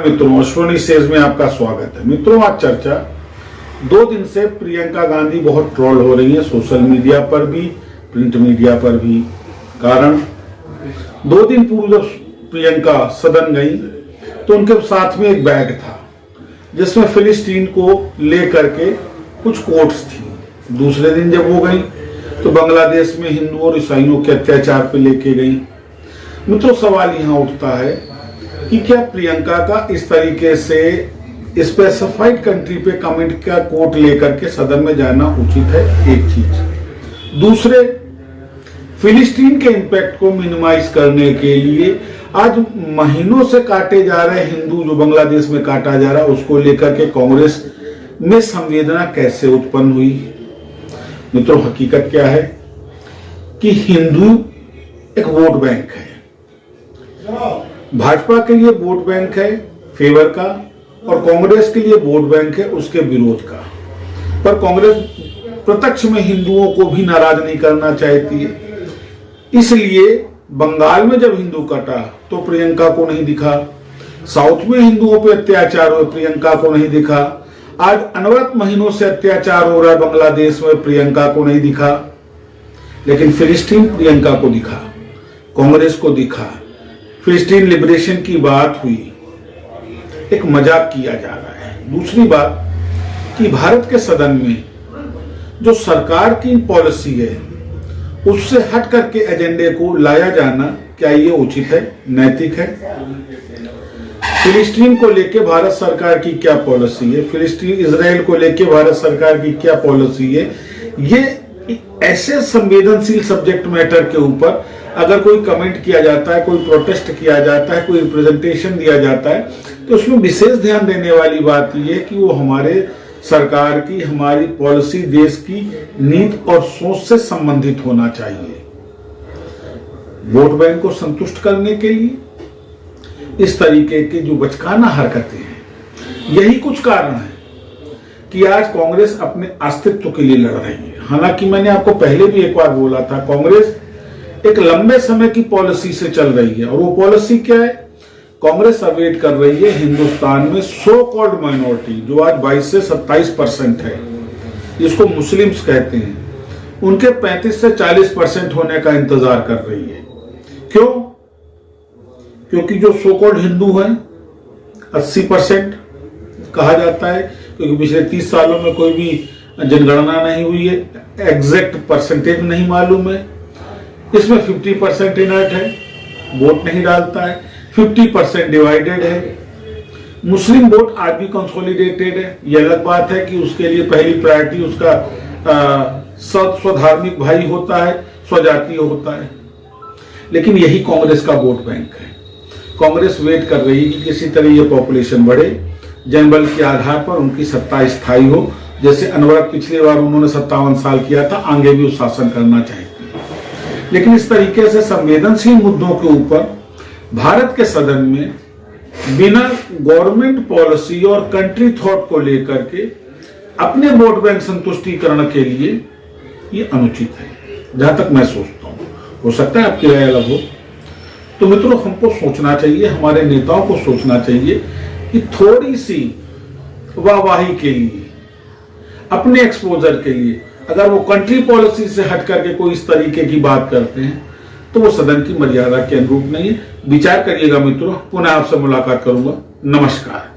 मित्रों, अश्विनी सेज में आपका स्वागत है। मित्रों, आज चर्चा 2 दिन से प्रियंका गांधी बहुत ट्रोल हो रही है, सोशल मीडिया पर भी, प्रिंट मीडिया पर भी। कारण 2 दिन पूर्व जब प्रियंका सदन गई तो उनके साथ में एक बैग था जिसमें फिलिस्तीन को लेकर के कुछ कोट्स थी। दूसरे दिन जब वो गई तो बांग्लादेश में हिंदू और ईसाइयों के अत्याचार पे लेके गई। मित्रों, सवाल यहाँ उठता है कि क्या प्रियंका का इस तरीके से स्पेसिफाइड कंट्री पे कमेंट का कोट लेकर के सदन में जाना उचित है? एक चीज। दूसरे, फिलिस्तीन के इंपैक्ट को मिनिमाइज करने के लिए आज महीनों से काटे जा रहे हिंदू जो बांग्लादेश में काटा जा रहा है उसको लेकर के कांग्रेस में संवेदना कैसे उत्पन्न हुई? मित्रों, हकीकत क्या है कि हिंदू एक वोट बैंक है। भाजपा के लिए वोट बैंक है फेवर का, और कांग्रेस के लिए वोट बैंक है उसके विरोध का। पर कांग्रेस प्रत्यक्ष में हिंदुओं को भी नाराज नहीं करना चाहती है, इसलिए बंगाल में जब हिंदू कटा तो प्रियंका को नहीं दिखा, साउथ में हिंदुओं पे अत्याचार हुए प्रियंका को नहीं दिखा, आज अनवरत महीनों से अत्याचार हो रहा है बांग्लादेश में, प्रियंका को नहीं दिखा। लेकिन फिलिस्तीन प्रियंका को दिखा, कांग्रेस को दिखा। फिलिस्तीन लिबरेशन की बात हुई, एक मजाक किया जा रहा है। दूसरी बात कि भारत के सदन में जो सरकार की पॉलिसी है उससे हट करके एजेंडे को लाया जाना, क्या ये उचित है, नैतिक है? फिलिस्तीन को लेके भारत सरकार की क्या पॉलिसी है, फिलिस्तीन इजराइल को लेके भारत सरकार की क्या पॉलिसी है? ये ऐसे संवेदनशील सब्जेक्ट मैटर के ऊपर अगर कोई कमेंट किया जाता है, कोई प्रोटेस्ट किया जाता है, कोई रिप्रेजेंटेशन दिया जाता है, तो उसमें विशेष ध्यान देने वाली बात यह है कि वो हमारे सरकार की, हमारी पॉलिसी, देश की नीति और सोच से संबंधित होना चाहिए। वोट बैंक को संतुष्ट करने के लिए इस तरीके के जो बचकाना हरकतें हैं, यही कुछ कारण है कि आज कांग्रेस अपने अस्तित्व के लिए लड़ रही है। हालांकि मैंने आपको पहले भी एक बार बोला था, कांग्रेस एक लंबे समय की पॉलिसी से चल रही है, और वो पॉलिसी क्या है? कांग्रेस अवेट कर रही है हिंदुस्तान में सो कॉल्ड माइनॉरिटी जो आज 22 से 27% है, जिसको मुस्लिम्स कहते हैं, उनके 35 से 40% होने का इंतजार कर रही है। क्यों? क्योंकि जो सो कॉल्ड हिंदू हैं 80% कहा जाता है, क्योंकि पिछले 30 सालों में कोई भी जनगणना नहीं हुई है, एग्जैक्ट परसेंटेज नहीं मालूम है। इसमें 50% इनर्ट है, वोट नहीं डालता है, 50% डिवाइडेड है। मुस्लिम वोट आज भी कंसोलिडेटेड है। यह अलग बात है कि उसके लिए पहली प्रायोरिटी उसका स्वधार्मिक भाई होता है, स्वजातीय होता है। लेकिन यही कांग्रेस का वोट बैंक है। कांग्रेस वेट कर रही है कि किसी तरह ये पॉपुलेशन बढ़े, जनबल के आधार पर उनकी सत्ता स्थायी हो, जैसे अनवरत पिछली बार उन्होंने 57 साल किया था, आगे भी वो शासन करना चाहती है। लेकिन इस तरीके से संवेदनशील मुद्दों के ऊपर भारत के सदन में बिना गवर्नमेंट पॉलिसी और कंट्री थॉट को लेकर के अपने वोट बैंक संतुष्टिकरण के लिए ये अनुचित है, जहां तक मैं सोचता हूं। हो सकता है आपकी राय अलग हो। तो मित्रों, हमको सोचना चाहिए, हमारे नेताओं को सोचना चाहिए कि थोड़ी सी वाहवाही के लिए, अपने एक्सपोजर के लिए अगर वो कंट्री पॉलिसी से हट करके कोई इस तरीके की बात करते हैं तो वो सदन की मर्यादा के अनुरूप नहीं है। विचार करिएगा मित्रों। पुनः आपसे मुलाकात करूंगा। नमस्कार।